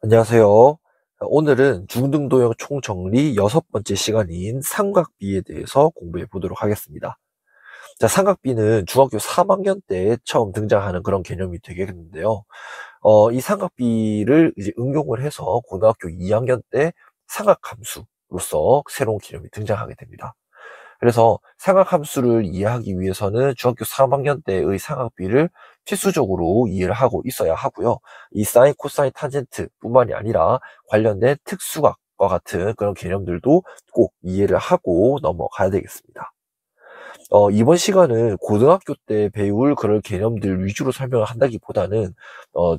안녕하세요. 오늘은 중등도형 총정리 6번째 시간인 삼각비에 대해서 공부해 보도록 하겠습니다. 자, 삼각비는 중학교 3학년 때 처음 등장하는 그런 개념이 되겠는데요. 이 삼각비를 이제 응용을 해서 고등학교 2학년 때 삼각함수로서 새로운 개념이 등장하게 됩니다. 그래서 삼각함수를 이해하기 위해서는 중학교 3학년 때의 삼각비를 필수적으로 이해를 하고 있어야 하고요. 이 사인, 코사인, 탄젠트 뿐만이 아니라 관련된 특수각과 같은 그런 개념들도 꼭 이해를 하고 넘어가야 되겠습니다. 이번 시간은 고등학교 때 배울 그런 개념들 위주로 설명을 한다기보다는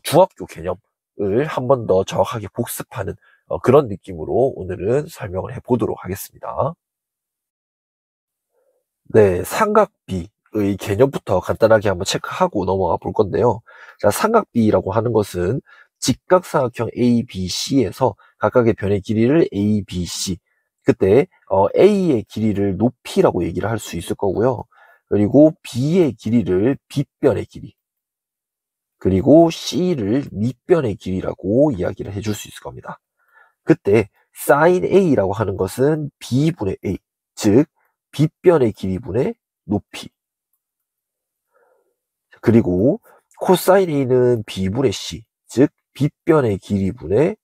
중학교 개념을 한 번 더 정확하게 복습하는 그런 느낌으로 오늘은 설명을 해보도록 하겠습니다. 네, 삼각비의 개념부터 간단하게 한번 체크하고 넘어가 볼 건데요. 자, 삼각비라고 하는 것은 직각삼각형 ABC에서 각각의 변의 길이를 ABC, 그때 A의 길이를 높이라고 얘기를 할 수 있을 거고요. 그리고 B의 길이를 빗변의 길이, 그리고 C를 밑변의 길이라고 이야기를 해줄 수 있을 겁니다. 그때 sin A라고 하는 것은 B분의 A, 즉 빗변의 길이분의 높이, 그리고 코사인 A는 B분의 C, 즉 빗변의 길이분의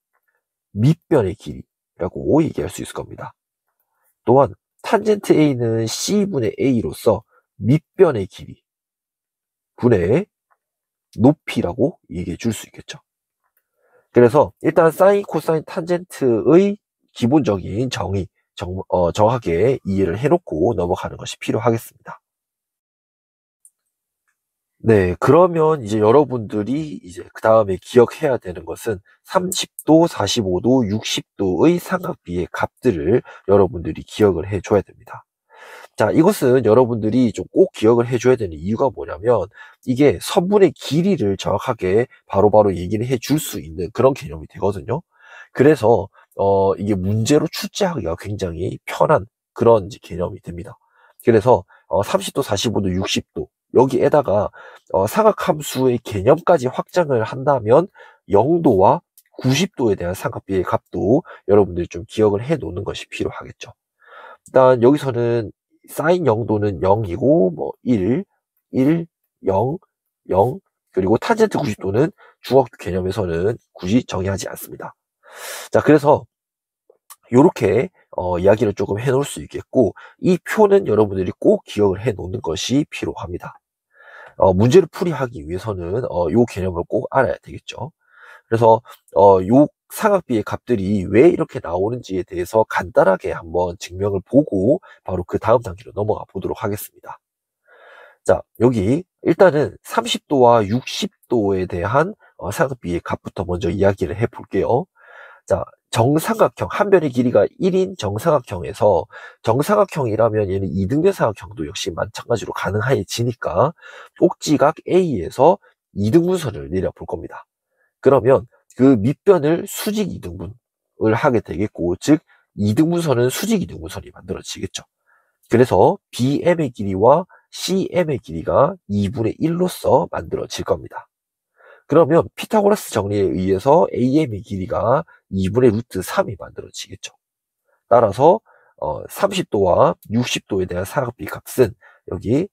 밑변의 길이라고 얘기할 수 있을 겁니다. 또한 탄젠트 A는 C분의 A로서 밑변의 길이 분의 높이라고 얘기해 줄 수 있겠죠. 그래서 일단 사인, 코사인, 탄젠트의 기본적인 정확하게 이해를 해놓고 넘어가는 것이 필요하겠습니다. 네, 그러면 이제 여러분들이 이제 그 다음에 기억해야 되는 것은 30도, 45도, 60도의 삼각비의 값들을 여러분들이 기억을 해줘야 됩니다. 자, 이것은 여러분들이 좀 꼭 기억을 해줘야 되는 이유가 뭐냐면 이게 선분의 길이를 정확하게 바로바로 얘기를 해줄 수 있는 그런 개념이 되거든요. 그래서 이게 문제로 출제하기가 굉장히 편한 그런 이제 개념이 됩니다. 그래서 30도, 45도, 60도 여기에다가 삼각함수의 개념까지 확장을 한다면 0도와 90도에 대한 삼각비의 값도 여러분들이 좀 기억을 해 놓는 것이 필요하겠죠. 일단 여기서는 사인 0도는 0이고 뭐 1, 0, 0, 그리고 탄젠트 90도는 중학교 개념에서는 굳이 정의하지 않습니다. 자, 그래서 이렇게 이야기를 조금 해놓을 수 있겠고, 이 표는 여러분들이 꼭 기억을 해 놓는 것이 필요합니다. 문제를 풀이하기 위해서는 이 개념을 꼭 알아야 되겠죠. 그래서 요 삼각비의 값들이 왜 이렇게 나오는지에 대해서 간단하게 한번 증명을 보고 바로 그 다음 단계로 넘어가 보도록 하겠습니다. 자, 여기 일단은 30도와 60도에 대한 삼각비의 값부터 먼저 이야기를 해 볼게요. 자, 정삼각형, 한 변의 길이가 1인 정삼각형에서 정삼각형이라면 얘는 이등변 삼각형도 역시 마찬가지로 가능해지니까 꼭지각 A에서 이등분선을 내려볼 겁니다. 그러면 그 밑변을 수직 이등분을 하게 되겠고, 즉 이등분선은 수직 이등분선이 만들어지겠죠. 그래서 BM의 길이와 CM의 길이가 2분의 1로서 만들어질 겁니다. 그러면 피타고라스 정리에 의해서 AM의 길이가 2분의 루트 3이 만들어지겠죠. 따라서 30도와 60도에 대한 삼각비 값은 여기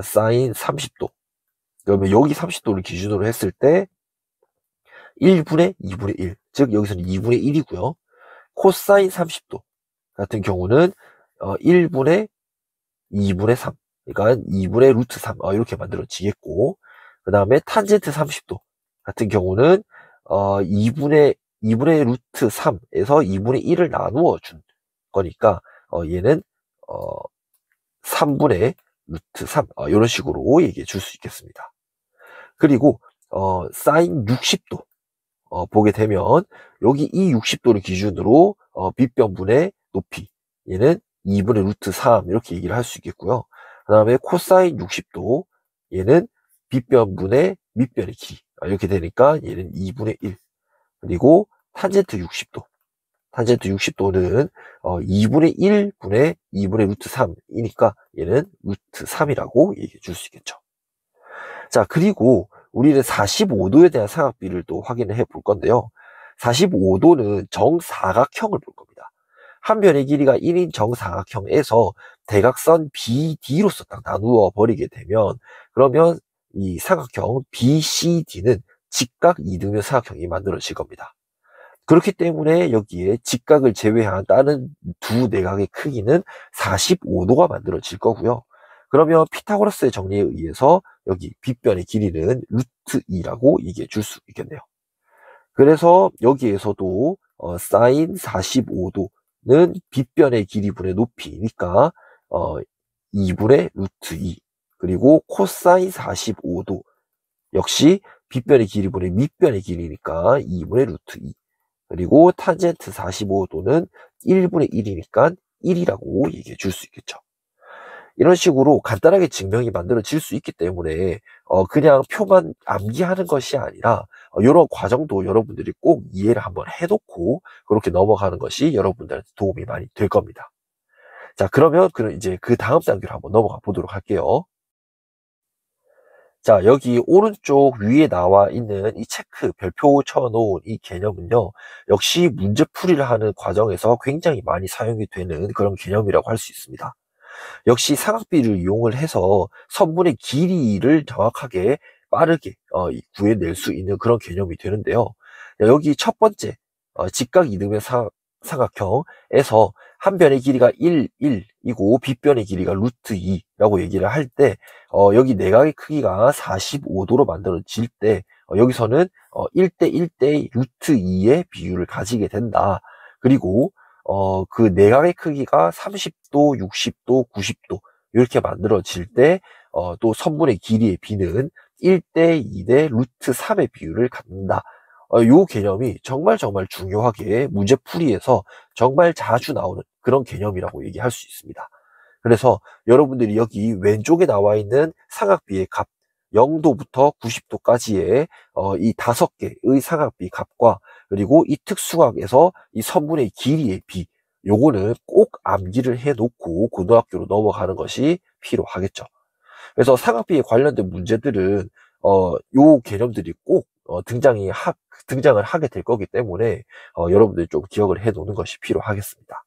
사인 30도, 그러면 여기 30도를 기준으로 했을 때 1분의 2분의 1, 즉 여기서는 2분의 1이고요. 코사인 30도 같은 경우는 1분의 2분의 3, 그러니까 2분의 루트 3 이렇게 만들어지겠고, 그 다음에 탄젠트 30도 같은 경우는 2분의 루트 3에서 2분의 1을 나누어 준 거니까 얘는 3분의 루트 3 이런 식으로 얘기해 줄 수 있겠습니다. 그리고 사인 60도 보게 되면 여기 이 60도를 기준으로 밑변분의 높이, 얘는 2분의 루트 3 이렇게 얘기를 할 수 있겠고요. 그 다음에 코사인 60도, 얘는 빗변분의 밑변의 길이 이렇게 되니까 얘는 2분의 1. 그리고 탄젠트 60도, 탄젠트 60도는 2분의 1분의 2분의 루트 3이니까 얘는 루트 3이라고 얘기해 줄 수 있겠죠. 자, 그리고 우리는 45도에 대한 삼각비를 또 확인을 해 볼 건데요. 45도는 정사각형을 볼 겁니다. 한 변의 길이가 1인 정사각형에서 대각선 BD로서 딱 나누어 버리게 되면, 그러면 이 삼각형 BCD는 직각 이등변 사각형이 만들어질 겁니다. 그렇기 때문에 여기에 직각을 제외한 다른 두 내각의 크기는 45도가 만들어질 거고요. 그러면 피타고라스의 정리에 의해서 여기 빗변의 길이는 루트 2라고 얘기해 줄 수 있겠네요. 그래서 여기에서도 사인 45도는 빗변의 길이분의 높이니까 2분의 루트 2, 그리고 코사인 45도 역시 빗변의 길이분의 밑변의 길이니까 2분의 루트 2, 그리고 탄젠트 45도는 1분의 1이니까 1이라고 얘기해 줄 수 있겠죠. 이런 식으로 간단하게 증명이 만들어질 수 있기 때문에 그냥 표만 암기하는 것이 아니라 이런 과정도 여러분들이 꼭 이해를 한번 해놓고 그렇게 넘어가는 것이 여러분들한테 도움이 많이 될 겁니다. 자, 그러면 이제 그 다음 단계로 한번 넘어가 보도록 할게요. 자, 여기 오른쪽 위에 나와 있는 이 체크 별표 쳐놓은 이 개념은요, 역시 문제풀이를 하는 과정에서 굉장히 많이 사용이 되는 그런 개념이라고 할 수 있습니다. 역시 삼각비를 이용을 해서 선분의 길이를 정확하게 빠르게 구해낼 수 있는 그런 개념이 되는데요. 여기 첫 번째 직각 이등변 삼각형에서 한 변의 길이가 1, 1이고 빗변의 길이가 루트 2라고 얘기를 할 때 여기 내각의 크기가 45도로 만들어질 때 여기서는 1대 1대 루트 2의 비율을 가지게 된다. 그리고 그 내각의 크기가 30도, 60도, 90도 이렇게 만들어질 때 또 선분의 길이의 비는 1대 2대 루트 3의 비율을 갖는다. 요 개념이 정말 중요하게 문제풀이에서 정말 자주 나오는 그런 개념이라고 얘기할 수 있습니다. 그래서 여러분들이 여기 왼쪽에 나와 있는 삼각비의 값 0도부터 90도까지의 이 5개의 삼각비 값과 그리고 이 특수각에서 이 선분의 길이의 비, 요거는 꼭 암기를 해놓고 고등학교로 넘어가는 것이 필요하겠죠. 그래서 삼각비에 관련된 문제들은 요 개념들이 꼭 등장을 하게 될 거기 때문에 여러분들이 좀 기억을 해 놓는 것이 필요하겠습니다.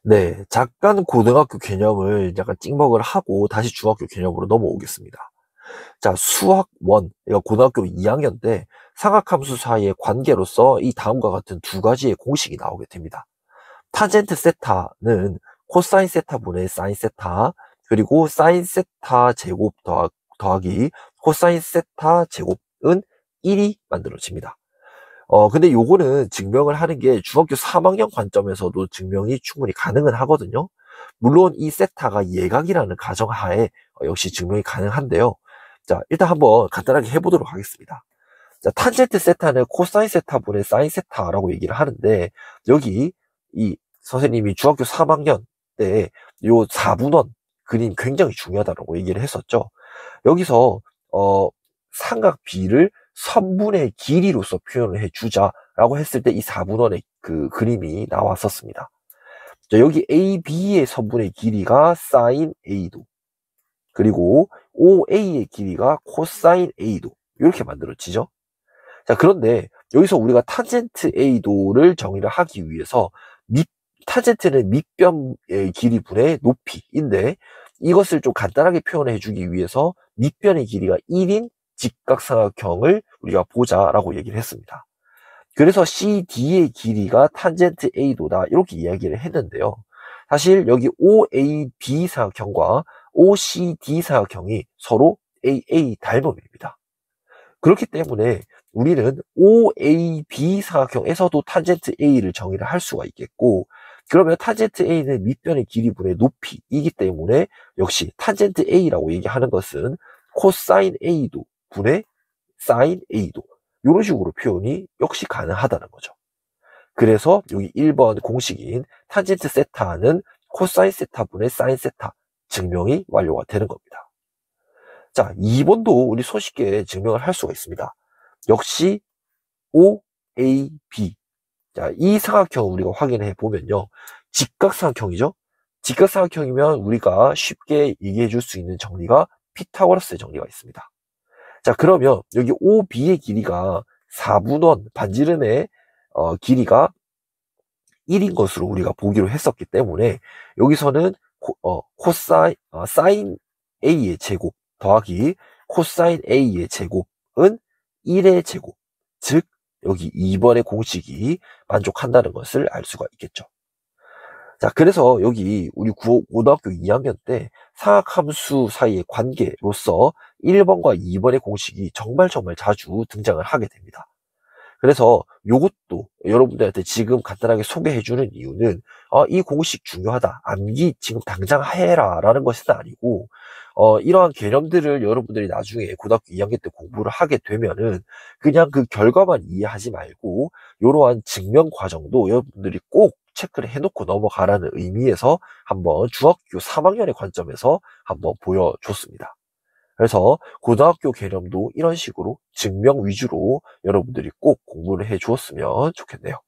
네, 잠깐 고등학교 개념을 약간 찍먹을 하고 다시 중학교 개념으로 넘어오겠습니다. 자, 수학 1, 그러니까 고등학교 2학년 때 삼각함수 사이의 관계로서 이 다음과 같은 두 가지의 공식이 나오게 됩니다. 타젠트 세타는 코사인 세타분의 사인 세타, 그리고 사인 세타 제곱 더하기 코사인 세타 제곱은 1이 만들어집니다. 근데 요거는 증명을 하는 게 중학교 3학년 관점에서도 증명이 충분히 가능은 하거든요. 물론 이 세타가 예각이라는 가정하에 역시 증명이 가능한데요. 자, 일단 한번 간단하게 해보도록 하겠습니다. 자, 탄젠트 세타는 코사인 세타분의 사인 세타라고 얘기를 하는데, 여기 이 선생님이 중학교 3학년 때 요 4분원 그림 굉장히 중요하다고 얘기를 했었죠. 여기서 삼각 B를 선분의 길이로서 표현을 해주자라고 했을 때 이 4분원의 그 그림이 나왔었습니다. 자, 여기 AB의 선분의 길이가 사인 A도, 그리고 OA의 길이가 코사인 A도 이렇게 만들어지죠. 자, 그런데 여기서 우리가 탄젠트 A도를 정의를 하기 위해서 탄젠트는 밑변의 길이분의 높이인데, 이것을 좀 간단하게 표현해 주기 위해서 밑변의 길이가 1인 직각삼각형을 우리가 보자라고 얘기를 했습니다. 그래서 CD의 길이가 탄젠트 A도다 이렇게 이야기를 했는데요. 사실 여기 OAB 사각형과 OCD 사각형이 서로 AA 닮음입니다. 그렇기 때문에 우리는 OAB 사각형에서도 탄젠트 A를 정의를 할 수가 있겠고, 그러면 탄젠트 A는 밑변의 길이분의 높이이기 때문에 역시 탄젠트 A라고 얘기하는 것은 코사인 A도 분의 사인 A도, 이런 식으로 표현이 역시 가능하다는 거죠. 그래서 여기 1번 공식인 탄젠트 세타는 코사인 세타 분의 사인 세타 증명이 완료가 되는 겁니다. 자, 2번도 우리 손쉽게 증명을 할 수가 있습니다. 역시 OAB. 자, 이 삼각형 우리가 확인해 보면요. 직각삼각형이죠. 직각삼각형이면 우리가 쉽게 얘기해 줄 수 있는 정리가 피타고라스의 정리가 있습니다. 자, 그러면 여기 OB의 길이가 4분원 반지름의 길이가 1인 것으로 우리가 보기로 했었기 때문에 여기서는 사인 A의 제곱 더하기 코사인 A의 제곱은 1의 제곱, 즉 여기 2번의 공식이 만족한다는 것을 알 수가 있겠죠. 자, 그래서 여기 우리 고등학교 2학년 때 사각함수 사이의 관계로서 1번과 2번의 공식이 정말 자주 등장을 하게 됩니다. 그래서 요것도 여러분들한테 지금 간단하게 소개해주는 이유는 이 공식 중요하다, 암기 지금 당장 해라 라는 것은 아니고 이러한 개념들을 여러분들이 나중에 고등학교 2학년 때 공부를 하게 되면은 그냥 그 결과만 이해하지 말고 이러한 증명 과정도 여러분들이 꼭 체크를 해놓고 넘어가라는 의미에서 한번 중학교 3학년의 관점에서 한번 보여줬습니다. 그래서 고등학교 개념도 이런 식으로 증명 위주로 여러분들이 꼭 공부를 해 주었으면 좋겠네요.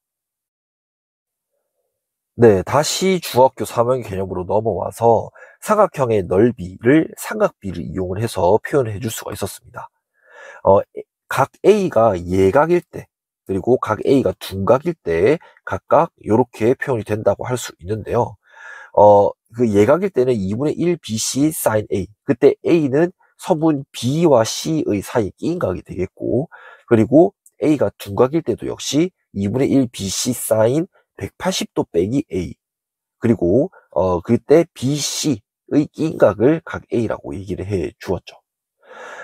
네, 다시 중학교 3학년 개념으로 넘어와서 삼각형의 넓이를 삼각비를 이용을 해서 표현을 해줄 수가 있었습니다. 각 A가 예각일 때, 그리고 각 A가 둔각일 때 각각 이렇게 표현이 된다고 할 수 있는데요. 그 예각일 때는 2분의 1 BC sin A. 그때 A는 서문 B와 C의 사이에 끼인 각이 되겠고, 그리고 A가 둔각일 때도 역시 2분의 1 BC sin 180도 빼기 A. 그리고, 그때 BC의 끼인 각을 각 A라고 얘기를 해 주었죠.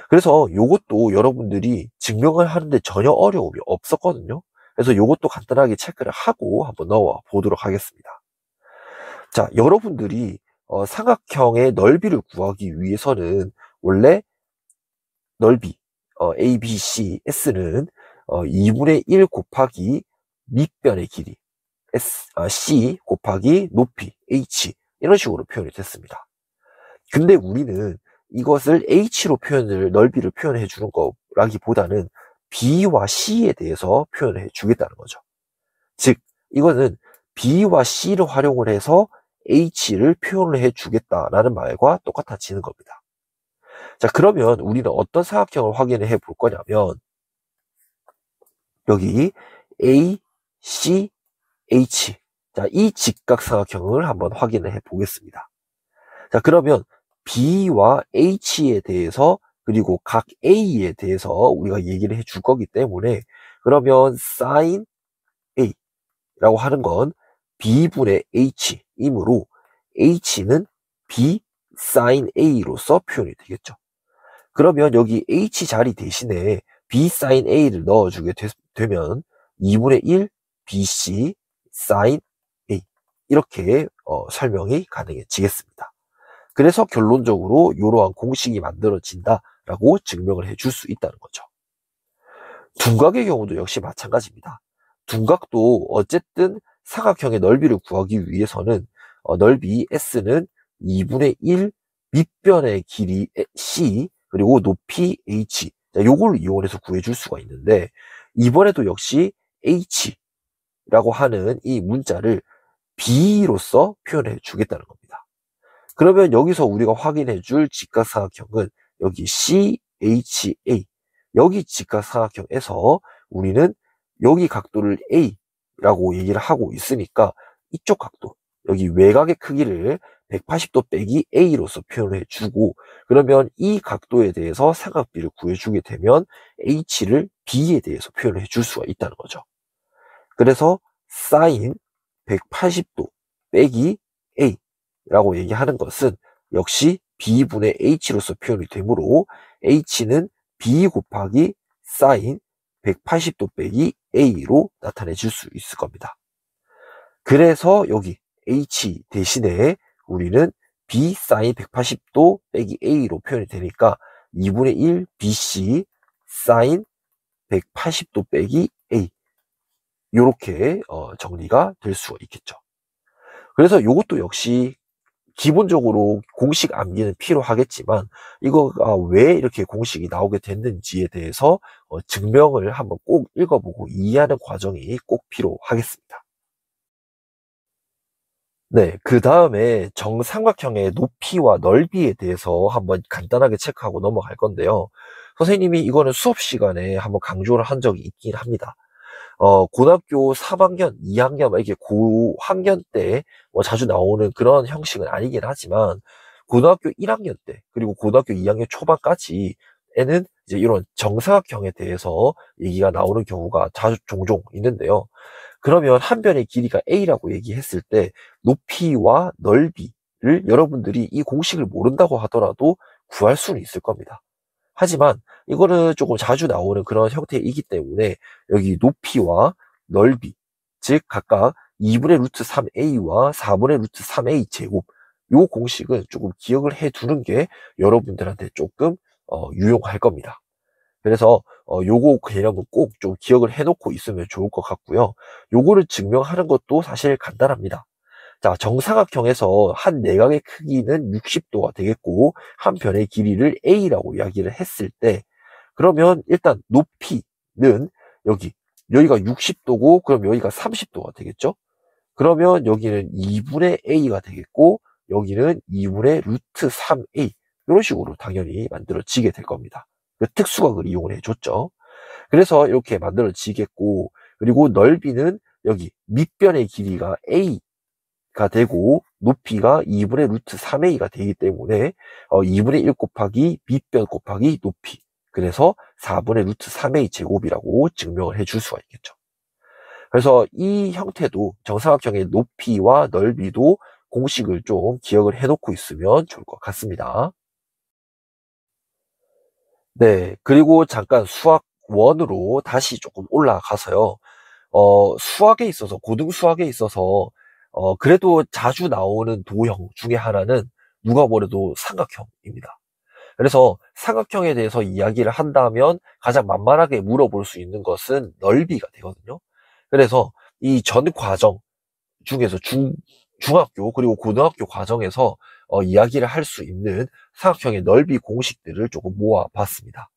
그래서 요것도 여러분들이 증명을 하는데 전혀 어려움이 없었거든요. 그래서 요것도 간단하게 체크를 하고 한번 넣어 보도록 하겠습니다. 자, 여러분들이 삼각형의 넓이를 구하기 위해서는 원래 넓이 A, B, C, S는 2분의 1 곱하기 밑변의 길이 C 곱하기 높이 H 이런 식으로 표현이 됐습니다. 근데 우리는 이것을 H로 넓이를 표현해 주는 거라기보다는 B와 C에 대해서 표현해 주겠다는 거죠. 즉, 이거는 B와 C를 활용을 해서 H를 표현을 해 주겠다라는 말과 똑같아지는 겁니다. 자, 그러면 우리는 어떤 삼각형을 확인을 해 볼 거냐면, 여기 A, C, H. 자, 이 직각삼각형을 한번 확인을 해 보겠습니다. 자, 그러면 B와 H에 대해서 그리고 각 A에 대해서 우리가 얘기를 해 줄 거기 때문에, 그러면 sin A라고 하는 건 B분의 H이므로 H는 B sin A로서 표현이 되겠죠. 그러면 여기 H 자리 대신에 B sin A를 넣어주게 되면 2분의 1 BC sin A 이렇게 설명이 가능해지겠습니다. 그래서 결론적으로 이러한 공식이 만들어진다라고 증명을 해줄 수 있다는 거죠. 둔각의 경우도 역시 마찬가지입니다. 둔각도 어쨌든 삼각형의 넓이를 구하기 위해서는 넓이 S는 2분의 1 밑변의 길이 C 그리고 높이 H, 요걸 이용해서 구해줄 수가 있는데, 이번에도 역시 H라고 하는 이 문자를 B로서 표현해 주겠다는 겁니다. 그러면 여기서 우리가 확인해 줄 직각삼각형은 여기 CHA, 여기 직각삼각형에서 우리는 여기 각도를 A라고 얘기를 하고 있으니까 이쪽 각도, 여기 외곽의 크기를 180도 빼기 A로서 표현해 주고, 그러면 이 각도에 대해서 삼각비를 구해주게 되면 H를 B에 대해서 표현해 줄 수가 있다는 거죠. 그래서 sin 180도 빼기 A라고 얘기하는 것은 역시 B분의 H로서 표현이 되므로 H는 B 곱하기 sin 180도 빼기 A로 나타내 줄 수 있을 겁니다. 그래서 여기 H 대신에 우리는 B sin 180도 빼기 A로 표현이 되니까 2분의 1 BC sin 180도 빼기 A, 이렇게 정리가 될 수가 있겠죠. 그래서 이것도 역시 기본적으로 공식 암기는 필요하겠지만, 이거가 왜 이렇게 공식이 나오게 됐는지에 대해서 증명을 한번 꼭 읽어보고 이해하는 과정이 꼭 필요하겠습니다. 네, 그 다음에 정삼각형의 높이와 넓이에 대해서 한번 간단하게 체크하고 넘어갈 건데요. 선생님이 이거는 수업 시간에 한번 강조를 한 적이 있긴 합니다. 고등학교 3학년, 2학년, 이렇게 고학년 때 뭐 자주 나오는 그런 형식은 아니긴 하지만, 고등학교 1학년 때, 그리고 고등학교 2학년 초반까지에는 이제 이런 정사각형에 대해서 얘기가 나오는 경우가 자주 종종 있는데요. 그러면 한 변의 길이가 A라고 얘기했을 때, 높이와 넓이를 여러분들이 이 공식을 모른다고 하더라도 구할 수는 있을 겁니다. 하지만 이거는 조금 자주 나오는 그런 형태이기 때문에 여기 높이와 넓이, 즉 각각 2분의 루트 3a와 4분의 루트 3a 제곱, 요 공식은 조금 기억을 해 두는 게 여러분들한테 조금 유용할 겁니다. 그래서 요거 개념은 꼭 좀 기억을 해 놓고 있으면 좋을 것 같고요. 요거를 증명하는 것도 사실 간단합니다. 자, 정사각형에서 한 내각의 크기는 60도가 되겠고, 한 변의 길이를 A라고 이야기를 했을 때, 그러면 일단 높이는 여기가 60도고, 그럼 여기가 30도가 되겠죠? 그러면 여기는 2분의 A가 되겠고, 여기는 2분의 루트 3A. 이런 식으로 당연히 만들어지게 될 겁니다. 그 특수각을 이용을 해줬죠. 그래서 이렇게 만들어지겠고, 그리고 넓이는 여기 밑변의 길이가 A, 가 되고 높이가 2분의 루트 3a가 되기 때문에 2분의 1 곱하기 밑변 곱하기 높이, 그래서 4분의 루트 3a 제곱이라고 증명을 해줄 수가 있겠죠. 그래서 이 형태도 정사각형의 높이와 넓이도 공식을 좀 기억을 해놓고 있으면 좋을 것 같습니다. 네, 그리고 잠깐 수학 1으로 다시 조금 올라가서요. 수학에 있어서, 고등 수학에 있어서, 그래도 자주 나오는 도형 중에 하나는 누가 뭐래도 삼각형입니다. 그래서 삼각형에 대해서 이야기를 한다면 가장 만만하게 물어볼 수 있는 것은 넓이가 되거든요. 그래서 이 전 과정 중에서 중학교 그리고 고등학교 과정에서 이야기를 할 수 있는 삼각형의 넓이 공식들을 조금 모아봤습니다.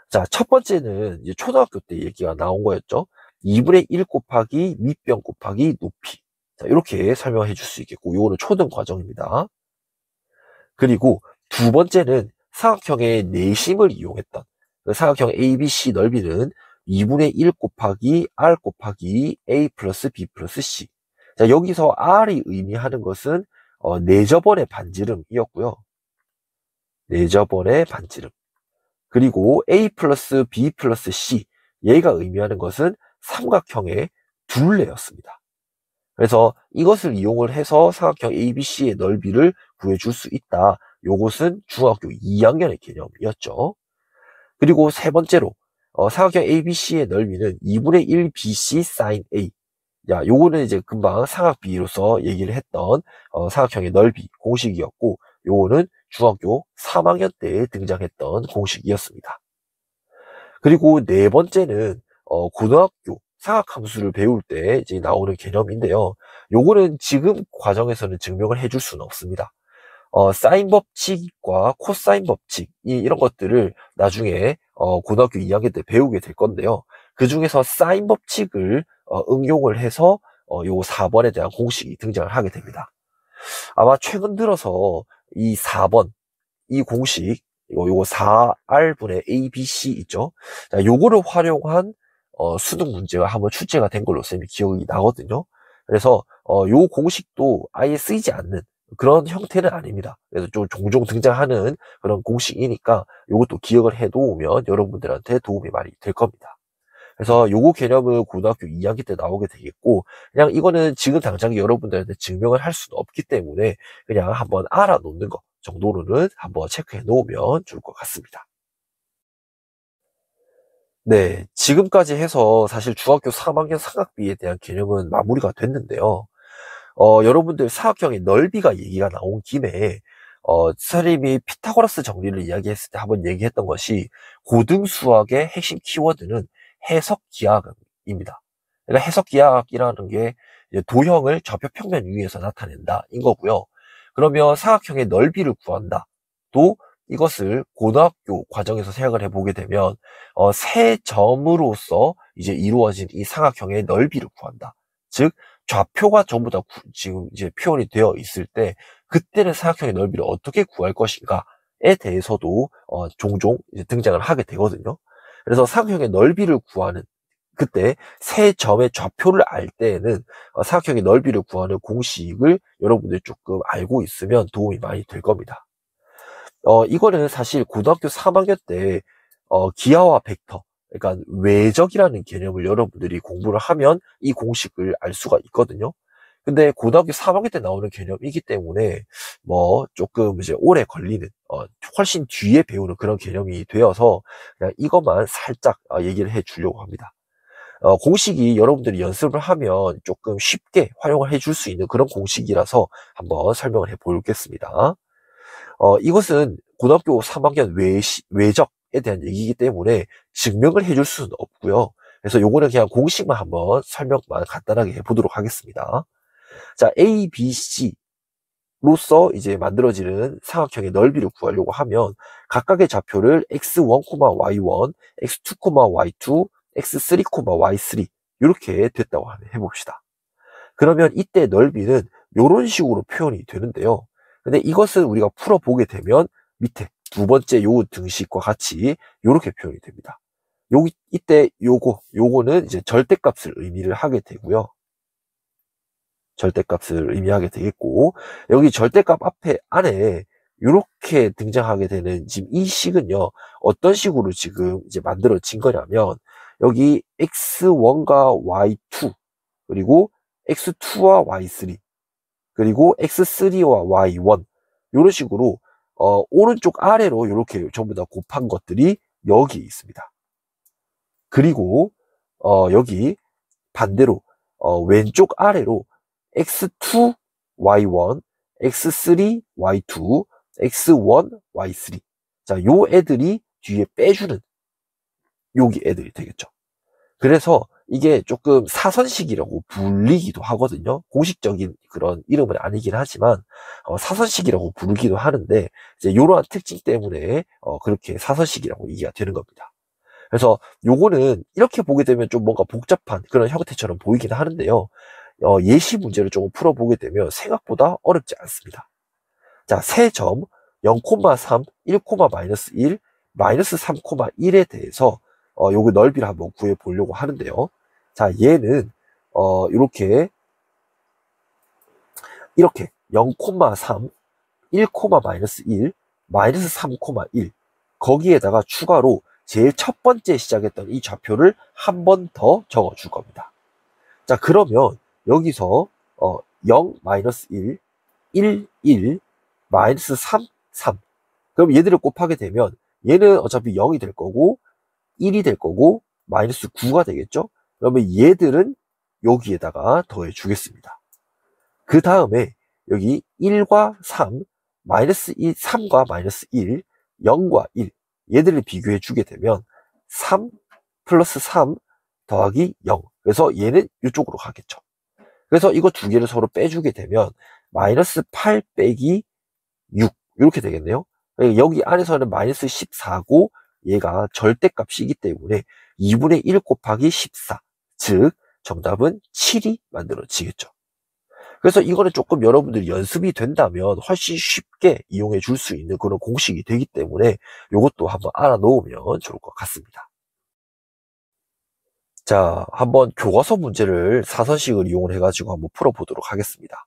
자, 첫 번째는 이제 초등학교 때 얘기가 나온 거였죠. 2분의 1 곱하기 밑변 곱하기 높이. 자, 이렇게 설명해 줄 수 있겠고, 요거는 초등 과정입니다. 그리고 두 번째는 삼각형의 내심을 이용했던 그 삼각형 ABC 넓이는 2분의 1 곱하기 R 곱하기 A 플러스 B 플러스 C. 자, 여기서 R이 의미하는 것은 내저번의 반지름이었고요. 내저번의 반지름. 그리고 A 플러스 B 플러스 C, 얘가 의미하는 것은 삼각형의 둘레였습니다. 그래서 이것을 이용을 해서 삼각형 ABC의 넓이를 구해줄 수 있다. 요것은 중학교 2학년의 개념이었죠. 그리고 세 번째로 삼각형 ABC의 넓이는 2분의 1 BC sin A. 야, 요거는 이제 금방 삼각비로서 얘기를 했던 삼각형의 넓이 공식이었고, 요거는 중학교 3학년 때 등장했던 공식이었습니다. 그리고 네 번째는 고등학교 사각함수를 배울 때 이제 나오는 개념인데요. 요거는 지금 과정에서는 증명을 해줄 수는 없습니다. 사인 법칙과 코사인 법칙, 이런 것들을 나중에 고등학교 2학년 때 배우게 될 건데요. 그 중에서 사인 법칙을 응용을 해서 요 4번에 대한 공식이 등장을 하게 됩니다. 아마 최근 들어서 이 4번, 이 공식, 요거 4R분의 ABC 있죠? 자, 요거를 활용한 수능 문제가 한번 출제가 된 걸로 쌤이 기억이 나거든요. 그래서 요 공식도 아예 쓰이지 않는 그런 형태는 아닙니다. 그래서 좀 종종 등장하는 그런 공식이니까 요것도 기억을 해 놓으면 여러분들한테 도움이 많이 될 겁니다. 그래서 요거 개념은 고등학교 2학기 때 나오게 되겠고, 그냥 이거는 지금 당장 여러분들한테 증명을 할 수는 없기 때문에 그냥 한번 알아놓는 것 정도로는 한번 체크해 놓으면 좋을 것 같습니다. 네, 지금까지 해서 사실 중학교 3학년 삼각비에 대한 개념은 마무리가 됐는데요. 여러분들 사각형의 넓이가 얘기가 나온 김에 선생님이 피타고라스 정리를 이야기했을 때 한번 얘기했던 것이, 고등 수학의 핵심 키워드는 해석기하학입니다. 그러니까 해석기하학이라는 게 도형을 좌표 평면 위에서 나타낸다 인 거고요. 그러면 사각형의 넓이를 구한다. 또 이것을 고등학교 과정에서 생각을 해보게 되면 세 점으로서 이제 이루어진 이 삼각형의 넓이를 구한다. 즉 좌표가 전부 다 지금 이제 표현이 되어 있을 때, 그때는 삼각형의 넓이를 어떻게 구할 것인가, 대해서도 종종 이제 등장을 하게 되거든요. 그래서 사각형의 넓이를 구하는 그때 세 점의 좌표를 알 때에는 사각형의 넓이를 구하는 공식을 여러분들이 조금 알고 있으면 도움이 많이 될 겁니다. 이거는 사실 고등학교 3학년 때 기하와 벡터, 그러니까 외적이라는 개념을 여러분들이 공부를 하면 이 공식을 알 수가 있거든요. 근데 고등학교 3학년 때 나오는 개념이기 때문에 뭐 조금 이제 오래 걸리는 훨씬 뒤에 배우는 그런 개념이 되어서 그냥 이것만 살짝 얘기를 해 주려고 합니다. 공식이 여러분들이 연습을 하면 조금 쉽게 활용을 해줄 수 있는 그런 공식이라서 한번 설명을 해 보겠습니다. 이것은 고등학교 3학년 외적에 대한 얘기이기 때문에 증명을 해줄 수는 없고요. 그래서 요거는 그냥 공식만 한번 설명만 간단하게 해보도록 하겠습니다. 자, A, B, C로서 이제 만들어지는 사각형의 넓이를 구하려고 하면 각각의 좌표를 x1, y1, x2, y2, x3, y3 이렇게 됐다고 해봅시다. 그러면 이때 넓이는 이런 식으로 표현이 되는데요. 근데 이것은 우리가 풀어보게 되면 밑에 두 번째 요 등식과 같이 이렇게 표현이 됩니다. 이때 요거는 이제 절대값을 의미를 하게 되고요. 절대값을 의미하게 되겠고, 여기 절대값 안에 이렇게 등장하게 되는 지금 이 식은요, 어떤 식으로 지금 이제 만들어진 거냐면, 여기 x1과 y2, 그리고 x2와 y3, 그리고 x3와 y1, 이런 식으로, 오른쪽 아래로 이렇게 전부 다 곱한 것들이 여기 있습니다. 그리고, 여기 반대로, 왼쪽 아래로 x2, y1, x3, y2, x1, y3. 자, 요 애들이 뒤에 빼주는 여기 애들이 되겠죠. 그래서 이게 조금 사선식이라고 불리기도 하거든요. 공식적인 그런 이름은 아니긴 하지만 사선식이라고 부르기도 하는데 이제 이러한 특징 때문에 그렇게 사선식이라고 얘기가 되는 겁니다. 그래서 요거는 이렇게 보게 되면 좀 뭔가 복잡한 그런 형태처럼 보이긴 하는데요. 예시 문제를 조금 풀어보게 되면 생각보다 어렵지 않습니다. 자, 세 점 0,3, 1, -1, 마이너스 3,1에 대해서 요거 넓이를 한번 구해 보려고 하는데요. 자, 얘는 이렇게 0,3, 1, -1, 마이너스 3,1 거기에다가 추가로 제일 첫 번째 시작했던 이 좌표를 한 번 더 적어 줄 겁니다. 자, 그러면 여기서 0, 마이너스 1, 1, 1, 마이너스 3, 3. 그럼 얘들을 곱하게 되면 얘는 어차피 0이 될 거고 1이 될 거고 마이너스 9가 되겠죠? 그러면 얘들은 여기에다가 더해 주겠습니다. 그 다음에 여기 1과 3, 마이너스 1, 3과 마이너스 1, 0과 1 얘들을 비교해 주게 되면 3 플러스 3 더하기 0. 그래서 얘는 이쪽으로 가겠죠. 그래서 이거 두 개를 서로 빼주게 되면 마이너스 8 빼기 6 이렇게 되겠네요. 여기 안에서는 마이너스 14고 얘가 절대값이기 때문에 2분의 1 곱하기 14 즉 정답은 7이 만들어지겠죠. 그래서 이거는 조금 여러분들이 연습이 된다면 훨씬 쉽게 이용해 줄 수 있는 그런 공식이 되기 때문에 이것도 한번 알아놓으면 좋을 것 같습니다. 자, 한번 교과서 문제를 사선식을 이용을 해가지고 한번 풀어보도록 하겠습니다.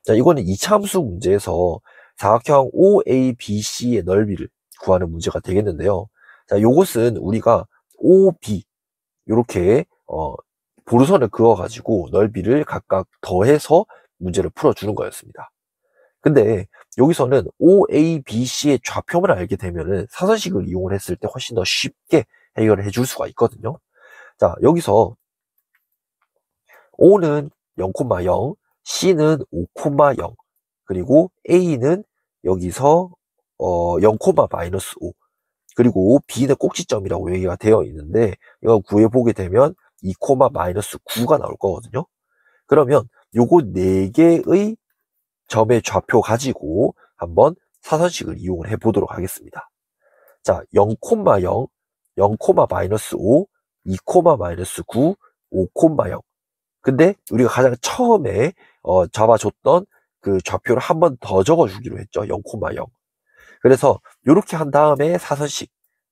자, 이거는 이차함수 문제에서 사각형 OABC의 넓이를 구하는 문제가 되겠는데요. 자, 요것은 우리가 OB 이렇게 보르선을 그어가지고 넓이를 각각 더해서 문제를 풀어주는 거였습니다. 근데 여기서는 OABC의 좌표만 알게 되면은 사선식을 이용을 했을 때 훨씬 더 쉽게 해결을 해줄 수가 있거든요. 자, 여기서 O는 0,0, C는 5,0, 그리고 A는 여기서 0,-5, 그리고 B는 꼭지점이라고 얘기가 되어 있는데 이거 구해보게 되면 2,-9가 나올 거거든요. 그러면 요거 4개의 점의 좌표 가지고 한번 사선식을 이용을 해보도록 하겠습니다. 자, 0,0, 0,-5, 2,-9, 5,0. 근데 우리가 가장 처음에 잡아줬던 그 좌표를 한 번 더 적어주기로 했죠. 0,0. 그래서 이렇게 한 다음에 사선식.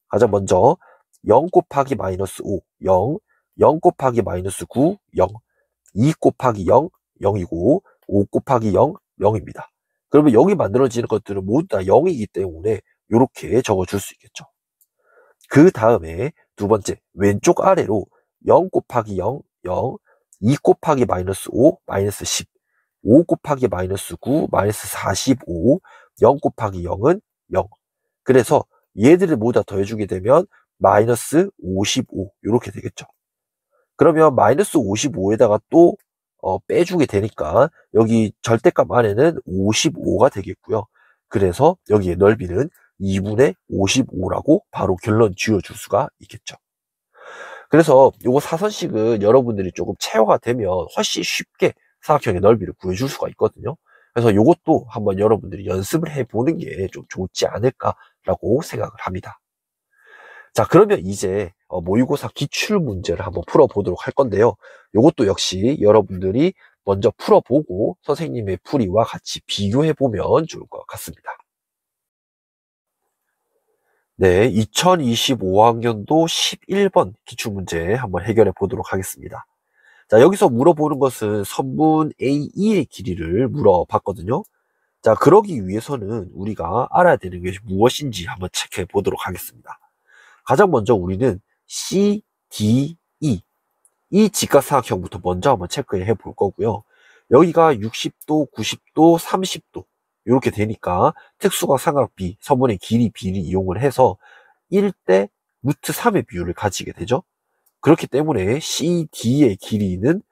가장 먼저 0 곱하기 마이너스 5, 0, 0 곱하기 마이너스 9, 0, 2 곱하기 0, 0이고 5 곱하기 0, 0입니다. 그러면 여기 만들어지는 것들은 모두 다 0이기 때문에 이렇게 적어줄 수 있겠죠. 그 다음에 두 번째 왼쪽 아래로 0 곱하기 0, 0, 2 곱하기 마이너스 5, 마이너스 10, 5 곱하기 마이너스 9, 마이너스 45, 0 곱하기 0은 0. 그래서 얘들을 모두 다 더해주게 되면 마이너스 55 이렇게 되겠죠. 그러면 마이너스 55에다가 또 빼주게 되니까 여기 절대값 안에는 55가 되겠고요. 그래서 여기에 넓이는 2분의 55라고 바로 결론 지어줄 수가 있겠죠. 그래서 요거 사선식은 여러분들이 조금 체화가 되면 훨씬 쉽게 사각형의 넓이를 구해줄 수가 있거든요. 그래서 요것도 한번 여러분들이 연습을 해보는 게 좀 좋지 않을까라고 생각을 합니다. 자, 그러면 이제 모의고사 기출 문제를 한번 풀어보도록 할 건데요. 요것도 역시 여러분들이 먼저 풀어보고 선생님의 풀이와 같이 비교해보면 좋을 것 같습니다. 네, 2025학년도 11번 기출문제 한번 해결해 보도록 하겠습니다. 자, 여기서 물어보는 것은 선분 AE의 길이를 물어봤거든요. 자, 그러기 위해서는 우리가 알아야 되는 것이 무엇인지 한번 체크해 보도록 하겠습니다. 가장 먼저 우리는 C, D, E 이 직각사각형부터 먼저 한번 체크해 볼 거고요. 여기가 60도, 90도, 30도 이렇게 되니까 특수각 삼각비, 선분의 길이 비를 이용을 해서 1대 루트 3의 비율을 가지게 되죠. 그렇기 때문에 CD의 길이는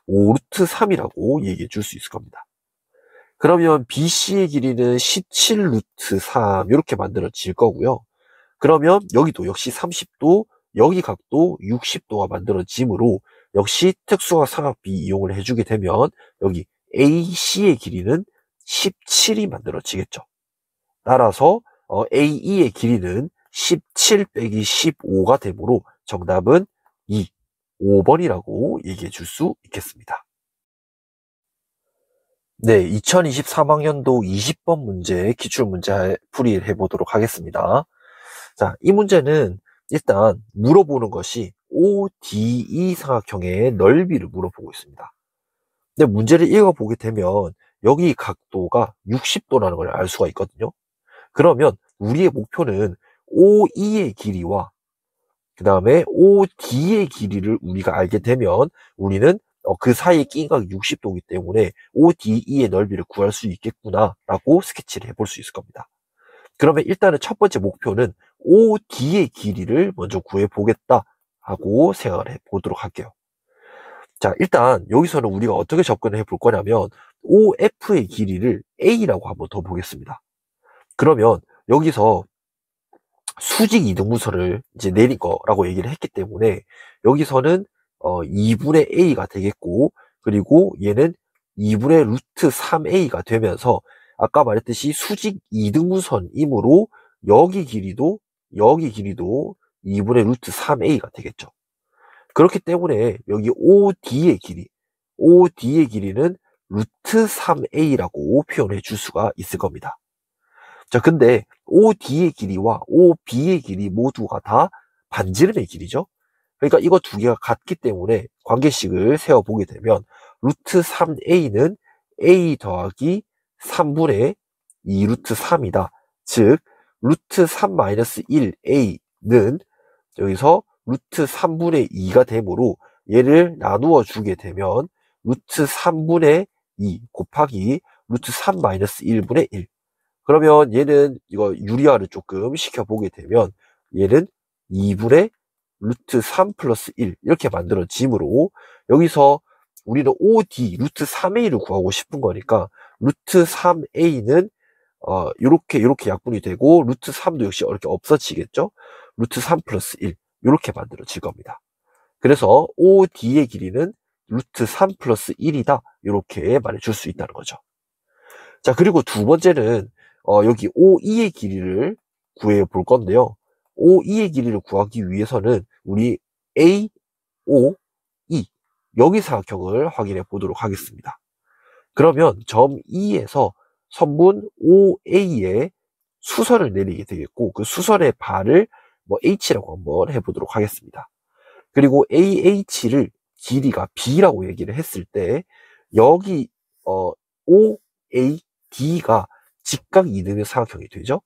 5루트 3이라고 얘기해 줄 수 있을 겁니다. 그러면 BC의 길이는 17루트 3 이렇게 만들어질 거고요. 그러면 여기도 역시 30도, 여기 각도 60도가 만들어지므로 역시 특수각 삼각비 이용을 해주게 되면 여기 AC의 길이는 17이 만들어지겠죠. 따라서 AE의 길이는 17 빼기 15가 되므로 정답은 2, 5번이라고 얘기해 줄 수 있겠습니다. 네, 2023학년도 20번 문제 기출문제 풀이를 해보도록 하겠습니다. 자, 이 문제는 일단 물어보는 것이 ODE 삼각형의 넓이를 물어보고 있습니다. 근데 문제를 읽어보게 되면 여기 각도가 60도라는 걸 알 수가 있거든요. 그러면 우리의 목표는 OE의 길이와 그 다음에 OD의 길이를 우리가 알게 되면 우리는 그 사이에 낀 각이 60도이기 때문에 ODE의 넓이를 구할 수 있겠구나 라고 스케치를 해볼 수 있을 겁니다. 그러면 일단은 첫 번째 목표는 OD의 길이를 먼저 구해보겠다 하고 생각을 해보도록 할게요. 자, 일단 여기서는 우리가 어떻게 접근을 해볼 거냐면 OF의 길이를 A라고 한번 더 보겠습니다. 그러면 여기서 수직 이등분선을 이제 내린 거라고 얘기를 했기 때문에 여기서는 2분의 A가 되겠고 그리고 얘는 2분의 루트 3A가 되면서 아까 말했듯이 수직 이등분선이므로 여기 길이도 2분의 루트 3A가 되겠죠. 그렇기 때문에 여기 OD의 길이는 루트 3A라고 표현해 줄 수가 있을 겁니다. 자, 근데 OD의 길이와 OB의 길이 모두가 다 반지름의 길이죠. 그러니까 이거 두 개가 같기 때문에 관계식을 세워보게 되면 루트 3A는 A 더하기 3분의 2 루트 3이다. 즉 루트 3-1A는 여기서 루트 3분의 2가 되므로 얘를 나누어 주게 되면 루트 3분의 2 곱하기 루트 3-1분의 1. 그러면 얘는 이거 유리화를 조금 시켜보게 되면 얘는 2분의 루트 3 플러스 1 이렇게 만들어지므로 여기서 우리는 OD 루트 3A를 구하고 싶은 거니까 루트 3A는 이렇게 약분이 되고 루트 3도 역시 이렇게 없어지겠죠. 루트 3 플러스 1 이렇게 만들어질 겁니다. 그래서 OD의 길이는 루트 3 플러스 1이다 이렇게 말해줄 수 있다는 거죠. 자, 그리고 두 번째는 여기 OE의 길이를 구해 볼 건데요. OE의 길이를 구하기 위해서는 우리 A, O, E 여기 사각형을 확인해 보도록 하겠습니다. 그러면 점 E에서 선분 OA의 수선을 내리게 되겠고, 그 수선의 발을 뭐 H라고 한번 해보도록 하겠습니다. 그리고 AH를 길이가 B라고 얘기를 했을 때, 여기, OAD가 직각 이등변 사각형이 되죠.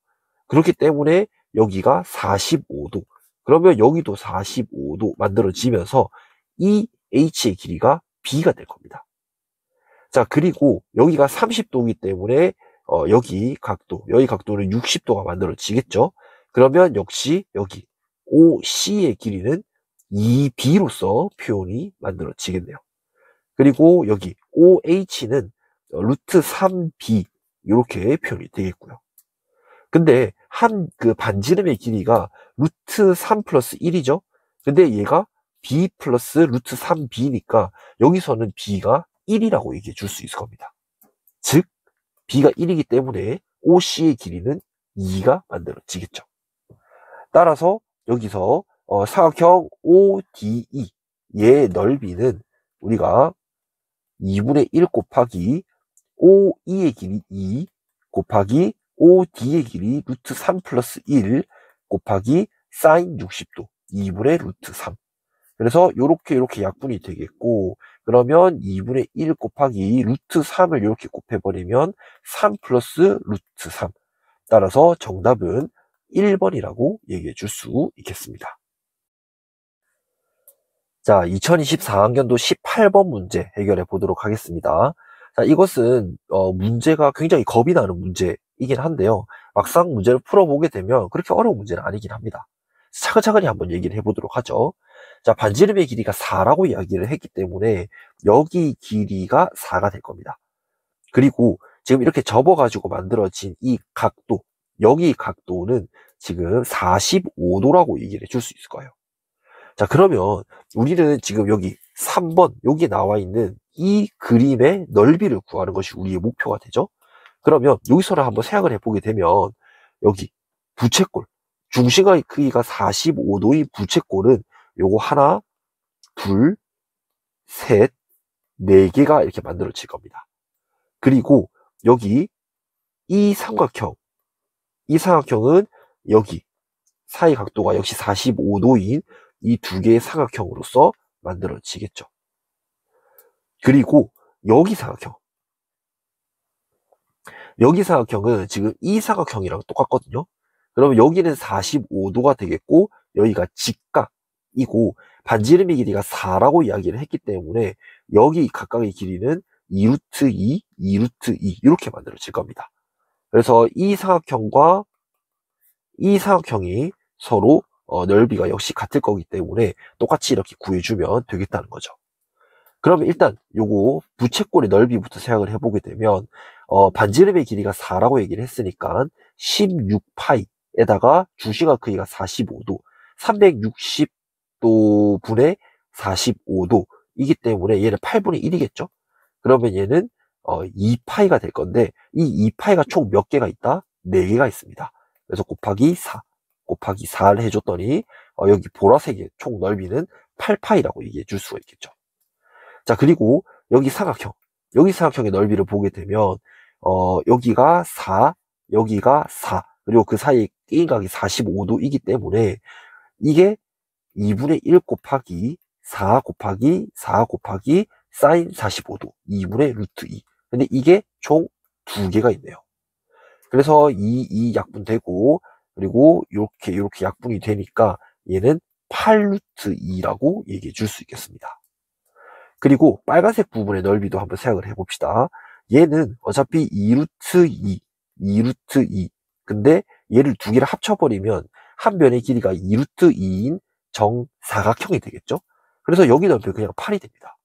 그렇기 때문에 여기가 45도. 그러면 여기도 45도 만들어지면서 이 H의 길이가 B가 될 겁니다. 자, 그리고 여기가 30도이기 때문에 여기 각도는 60도가 만들어지겠죠. 그러면 역시 여기 OC의 길이는 2B로서 표현이 만들어지겠네요. 그리고 여기 OH는 루트 3B 이렇게 표현이 되겠고요. 근데 그 반지름의 길이가 루트 3 플러스 1이죠. 근데 얘가 B 플러스 루트 3B니까 여기서는 B가 1이라고 얘기해 줄 수 있을 겁니다. 즉 B가 1이기 때문에 OC의 길이는 2가 만들어지겠죠. 따라서 여기서 사각형 ODE 얘의 넓이는 우리가 2분의 1 곱하기 OE의 길이 2 곱하기 OD의 길이 루트 3 플러스 1 곱하기 사인 60도 2분의 루트 3. 그래서 요렇게 약분이 되겠고, 그러면 2분의 1 곱하기 루트 3을 이렇게 곱해버리면 3 플러스 루트 3. 따라서 정답은 1번이라고 얘기해 줄 수 있겠습니다. 자, 2024학년도 18번 문제 해결해 보도록 하겠습니다. 자, 이것은 문제가 굉장히 겁이 나는 문제이긴 한데요. 막상 문제를 풀어보게 되면 그렇게 어려운 문제는 아니긴 합니다. 차근차근히 한번 얘기를 해보도록 하죠. 자, 반지름의 길이가 4라고 이야기를 했기 때문에 여기 길이가 4가 될 겁니다. 그리고 지금 이렇게 접어가지고 만들어진 이 각도, 여기 각도는 지금 45도라고 얘기를 해줄 수 있을 거예요. 자, 그러면 우리는 지금 여기 3번, 여기에 나와 있는 이 그림의 넓이를 구하는 것이 우리의 목표가 되죠. 그러면 여기서를 한번 생각을 해보게 되면 여기 부채꼴, 중심의 크기가 45도의 부채꼴은 요거 하나, 둘, 셋, 네 개가 이렇게 만들어질 겁니다. 그리고 여기 이 삼각형은 여기 사이 각도가 역시 45도인 이 두 개의 삼각형으로서 만들어지겠죠. 그리고 여기 삼각형은 지금 이 삼각형이랑 똑같거든요. 그러면 여기는 45도가 되겠고 여기가 직각이고 반지름의 길이가 4라고 이야기를 했기 때문에 여기 각각의 길이는 2루트 2, 2루트 2 이렇게 만들어질 겁니다. 그래서 이 삼각형과 이 삼각형이 서로 넓이가 역시 같을 거기 때문에 똑같이 이렇게 구해주면 되겠다는 거죠. 그러면 일단 요거 부채꼴의 넓이부터 생각을 해보게 되면 반지름의 길이가 4라고 얘기를 했으니까 16파이에다가 주시각 크기가 45도 360도 분의 45도 이기 때문에 얘는 8분의 1이겠죠. 그러면 얘는 2파이가 될 건데 이 2파이가 총 몇 개가 있다? 4개가 있습니다. 그래서 곱하기 4를 해줬더니 여기 보라색의 총 넓이는 8파이라고 얘기해 줄 수가 있겠죠. 자, 그리고 여기 삼각형의 넓이를 보게 되면 여기가 4, 여기가 4, 그리고 그 사이에 끼인 각이 45도이기 때문에 이게 2분의 1 곱하기 4 곱하기 4 곱하기 사인 45도 2분의 루트 2. 근데 이게 총 2개가 있네요. 그래서 이 약분되고 그리고 이렇게 약분이 되니까 얘는 8루트 2라고 얘기해 줄 수 있겠습니다. 그리고 빨간색 부분의 넓이도 한번 생각을 해봅시다. 얘는 어차피 2루트 2. 근데 얘를 두 개를 합쳐버리면 한 변의 길이가 2루트 2인 정사각형이 되겠죠? 그래서 여기 넓이 그냥 8이 됩니다.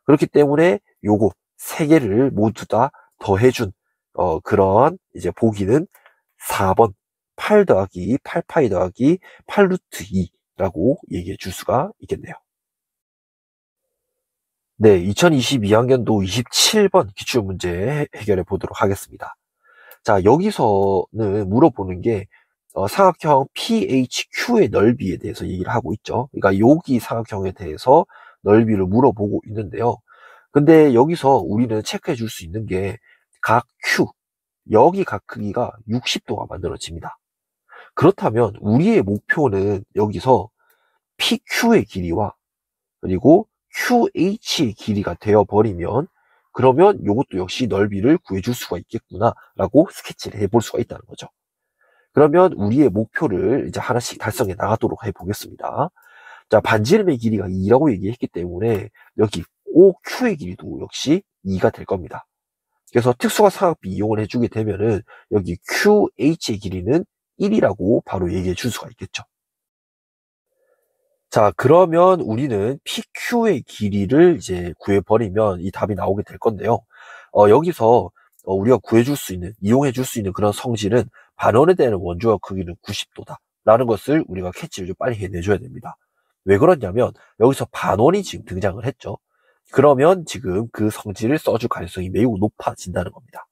그렇기 때문에 요거 세 개를 모두 다 더해준 그런 이제 보기는 4번 8 더하기 8파이 더하기 8루트 2라고 얘기해 줄 수가 있겠네요. 네, 2022학년도 27번 기출문제 해결해 보도록 하겠습니다. 자, 여기서는 물어보는 게 사각형 PHQ의 넓이에 대해서 얘기를 하고 있죠. 그러니까 여기 사각형에 대해서 넓이를 물어보고 있는데요. 근데 여기서 우리는 체크해 줄 수 있는 게 각 Q, 여기 각 크기가 60도가 만들어집니다. 그렇다면 우리의 목표는 여기서 PQ의 길이와 그리고 QH의 길이가 되어버리면 그러면 이것도 역시 넓이를 구해줄 수가 있겠구나 라고 스케치를 해볼 수가 있다는 거죠. 그러면 우리의 목표를 이제 하나씩 달성해 나가도록 해보겠습니다. 자, 반지름의 길이가 2라고 얘기했기 때문에 여기 OQ의 길이도 역시 2가 될 겁니다. 그래서 특수가 삼각비 이용을 해주게 되면은 여기 QH의 길이는 1이라고 바로 얘기해 줄 수가 있겠죠. 자, 그러면 우리는 PQ의 길이를 이제 구해버리면 이 답이 나오게 될 건데요. 여기서 우리가 구해줄 수 있는, 이용해줄 수 있는 그런 성질은 반원에 대한 원주각 크기는 90도다. 라는 것을 우리가 캐치를 좀 빨리 해내줘야 됩니다. 왜 그러냐면 여기서 반원이 지금 등장을 했죠. 그러면 지금 그 성질을 써줄 가능성이 매우 높아진다는 겁니다.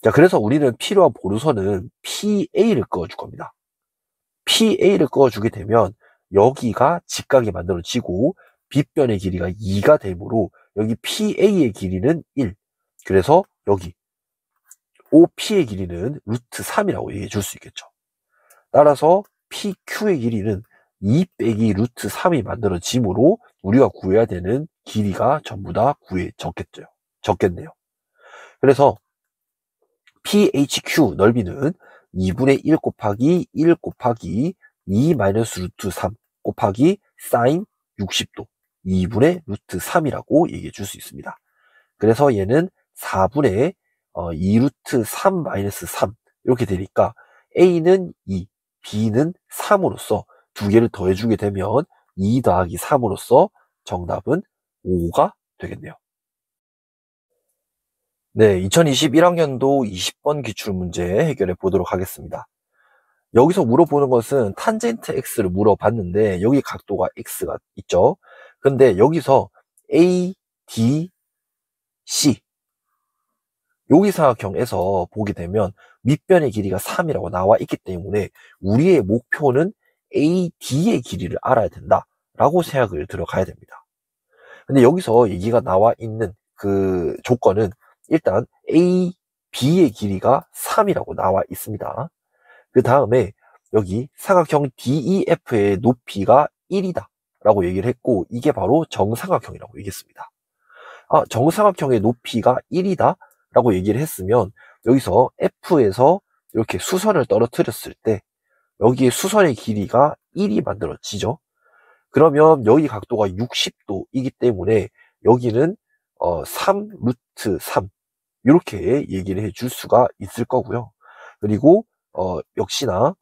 자, 그래서 우리는 필요한 보루선은 PA를 그어줄 겁니다. PA를 그어주게 되면 여기가 직각이 만들어지고 빗변의 길이가 2가 되므로 여기 PA의 길이는 1. 그래서 여기 OP의 길이는 루트 3이라고 얘기해 줄 수 있겠죠. 따라서 PQ의 길이는 2 빼기 루트 3이 만들어지므로 우리가 구해야 되는 길이가 전부 다 적겠네요. 그래서 PHQ 넓이는 2분의 1 곱하기 1 곱하기 2 마이너스 루트 3 곱하기 사인 60도 2분의 루트 3이라고 얘기해 줄 수 있습니다. 그래서 얘는 4분의 2 루트 3 마이너스 3 이렇게 되니까 A는 2, B는 3으로써 두 개를 더해주게 되면 2 더하기 3으로써 정답은 5가 되겠네요. 네, 2021학년도 20번 기출문제 해결해 보도록 하겠습니다. 여기서 물어보는 것은 탄젠트 X를 물어봤는데 여기 각도가 X가 있죠. 근데 여기서 A, D, C 여기 사각형에서 보게 되면 밑변의 길이가 3이라고 나와 있기 때문에 우리의 목표는 AD의 길이를 알아야 된다라고 생각을 들어가야 됩니다. 근데 여기서 얘기가 나와 있는 그 조건은 일단 AB의 길이가 3이라고 나와 있습니다. 그 다음에 여기 사각형 DEF의 높이가 1이다 라고 얘기를 했고 이게 바로 정사각형이라고 얘기했습니다. 정사각형의 높이가 1이다 라고 얘기를 했으면 여기서 F에서 이렇게 수선을 떨어뜨렸을 때 여기에 수선의 길이가 1이 만들어지죠. 그러면 여기 각도가 60도이기 때문에 여기는 3 루트 3 이렇게 얘기를 해줄 수가 있을 거고요. 그리고 역시나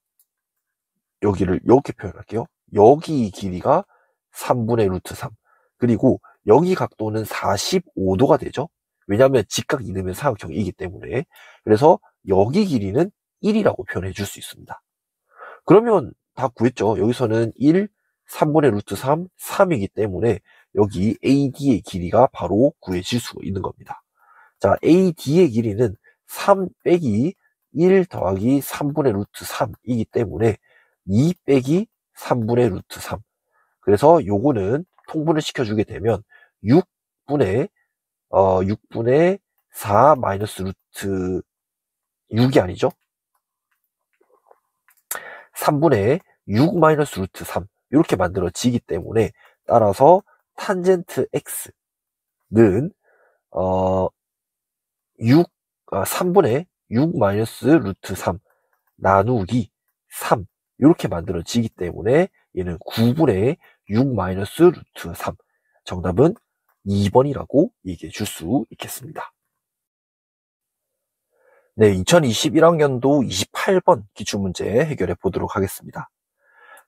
여기를 이렇게 표현할게요. 여기 길이가 3분의 루트 3 그리고 여기 각도는 45도가 되죠. 왜냐하면 직각 이등변 사각형이기 때문에 그래서 여기 길이는 1이라고 표현해 줄 수 있습니다. 그러면 다 구했죠. 여기서는 1, 3분의 루트 3, 3이기 때문에 여기 AD의 길이가 바로 구해질 수 있는 겁니다. 자, AD의 길이는 3 빼기 1 더하기 3분의 루트 3이기 때문에 2 빼기 3분의 루트 3. 그래서 요거는 통분을 시켜주게 되면 6분의 4 마이너스 루트 6이 아니죠? 3분의 6 마이너스 루트 3 이렇게 만들어지기 때문에 따라서 탄젠트 X는 3분의 6 마이너스 루트 3 나누기 3 이렇게 만들어지기 때문에 얘는 9분의 6 마이너스 루트 3 정답은 2번이라고 얘기해 줄 수 있겠습니다. 네, 2021학년도 28번 기출문제 해결해 보도록 하겠습니다.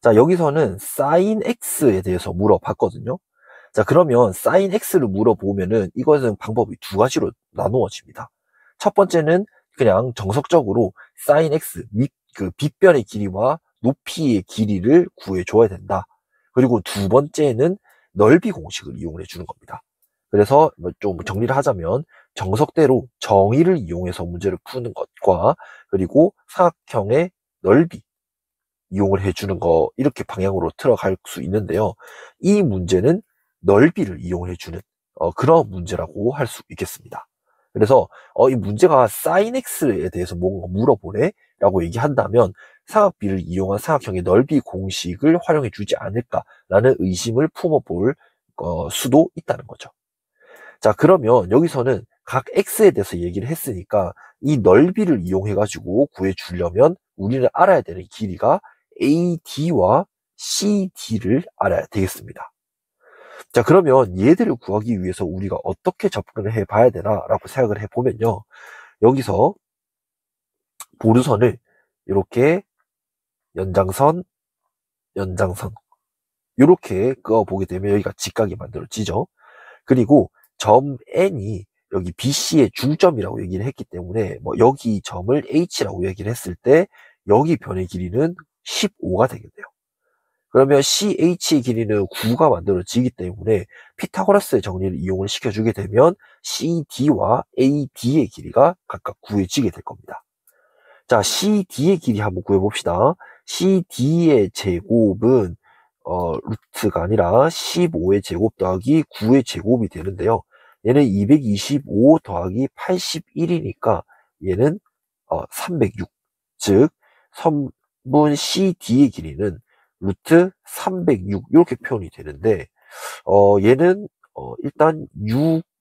자, 여기서는 sin x에 대해서 물어봤거든요. 자, 그러면 sin x를 물어보면은 이것은 방법이 두 가지로 나누어집니다. 첫 번째는 그냥 정석적으로 sin x, 그 빗변의 길이와 높이의 길이를 구해줘야 된다. 그리고 두 번째는 넓이 공식을 이용해 주는 겁니다. 그래서 좀 정리를 하자면 정석대로 정의를 이용해서 문제를 푸는 것과 그리고 사각형의 넓이 이용을 해주는 거 이렇게 방향으로 들어갈 수 있는데요. 이 문제는 넓이를 이용해 주는 그런 문제라고 할 수 있겠습니다. 그래서 이 문제가 sin x에 대해서 뭔가 물어보네? 라고 얘기한다면 삼각비를 이용한 삼각형의 넓이 공식을 활용해 주지 않을까라는 의심을 품어볼 수도 있다는 거죠. 자, 그러면 여기서는 각 x에 대해서 얘기를 했으니까 이 넓이를 이용해 가지고 구해 주려면 우리는 알아야 되는 길이가 AD와 CD를 알아야 되겠습니다. 자, 그러면 얘들을 구하기 위해서 우리가 어떻게 접근을 해 봐야 되나라고 생각을 해 보면요. 여기서 보르선을 이렇게 연장선, 연장선 이렇게 그어 보게 되면 여기가 직각이 만들어지죠. 그리고 점 N이 여기 BC의 중점이라고 얘기를 했기 때문에 뭐 여기 점을 H라고 얘기를 했을 때 여기 변의 길이는 15가 되겠네요. 그러면 CH의 길이는 9가 만들어지기 때문에 피타고라스의 정리를 이용을 시켜주게 되면 CD와 AD의 길이가 각각 구해지게 될 겁니다. 자, CD의 길이 한번 구해봅시다. CD의 제곱은 루트가 아니라 15의 제곱 더하기 9의 제곱이 되는데요. 얘는 225 더하기 81이니까 얘는 306. 즉 선분 CD의 길이는 루트 306 이렇게 표현이 되는데 얘는 일단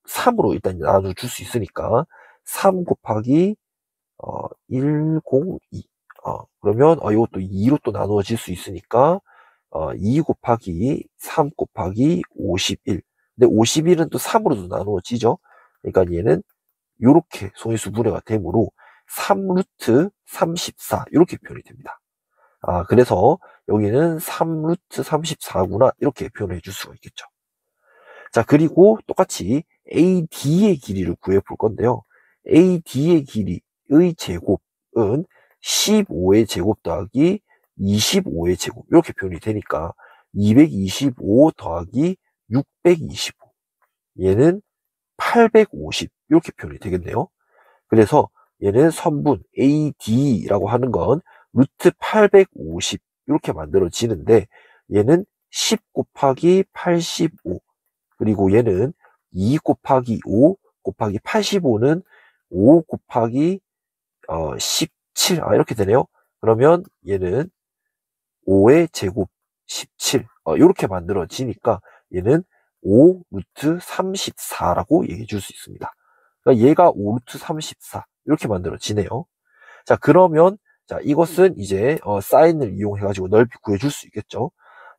3으로 일단 나눠줄 수 있으니까 3 곱하기 102 그러면 이것도 2로 또 나누어질 수 있으니까 2 곱하기 3 곱하기 51 근데 51은 또 3으로도 나누어지죠. 그러니까 얘는 이렇게 소인수 분해가 되므로 3루트 34 이렇게 표현이 됩니다. 그래서 여기는 3루트 34구나 이렇게 표현해 줄 수가 있겠죠. 자, 그리고 똑같이 AD의 길이를 구해 볼 건데요. AD의 길이의 제곱은 15의 제곱 더하기 25의 제곱 이렇게 표현이 되니까 225 더하기 625 얘는 850 이렇게 표현이 되겠네요. 그래서 얘는 선분 AD라고 하는 건 루트 850 이렇게 만들어지는데 얘는 10 곱하기 85 그리고 얘는 2 곱하기 5 곱하기 85는 5 곱하기 17 이렇게 되네요. 그러면 얘는 5의 제곱 17 이렇게 만들어지니까 얘는 5 루트 34라고 얘기해 줄 수 있습니다. 그러니까 얘가 5 루트 34 이렇게 만들어지네요. 자, 그러면 자, 이것은 이제 사인을 이용해 가지고 넓이 구해 줄 수 있겠죠.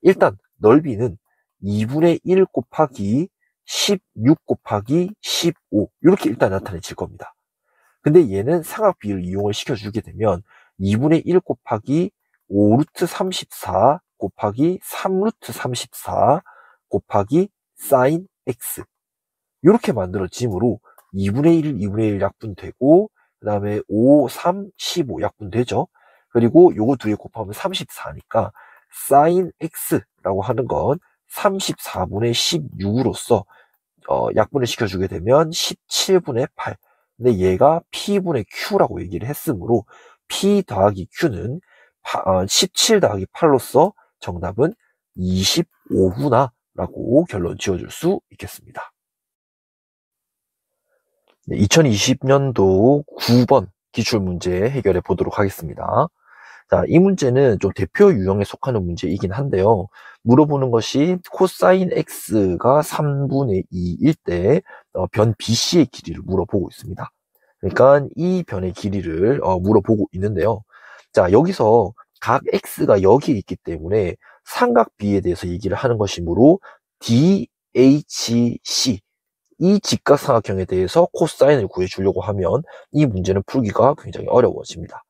일단 넓이는 2분의 1 곱하기 16 곱하기 15 이렇게 일단 나타내질 겁니다. 근데 얘는 삼각비를 이용을 시켜주게 되면 2분의 1 곱하기 5루트 34 곱하기 3루트 34 곱하기 사인 x 이렇게 만들어지므로 2분의 1, 2분의 1 약분되고 그 다음에 5, 3, 15 약분되죠. 그리고 요거 두 개 곱하면 34니까 사인 x라고 하는 건 34분의 16으로서 약분을 시켜주게 되면 17분의 8 근데 얘가 P분의 Q라고 얘기를 했으므로 P 더하기 Q는 17 더하기 8로서 정답은 25구나 라고 결론 지어줄 수 있겠습니다. 2020년도 9번 기출문제 해결해 보도록 하겠습니다. 자, 이 문제는 좀 대표 유형에 속하는 문제이긴 한데요. 물어보는 것이 코사인 x가 3분의 2일 때 변 BC의 길이를 물어보고 있습니다. 그러니까 이 변의 길이를 물어보고 있는데요. 자, 여기서 각 x가 여기에 있기 때문에 삼각 B에 대해서 얘기를 하는 것이므로 DHC 이 직각삼각형에 대해서 코사인을 구해주려고 하면 이 문제는 풀기가 굉장히 어려워집니다.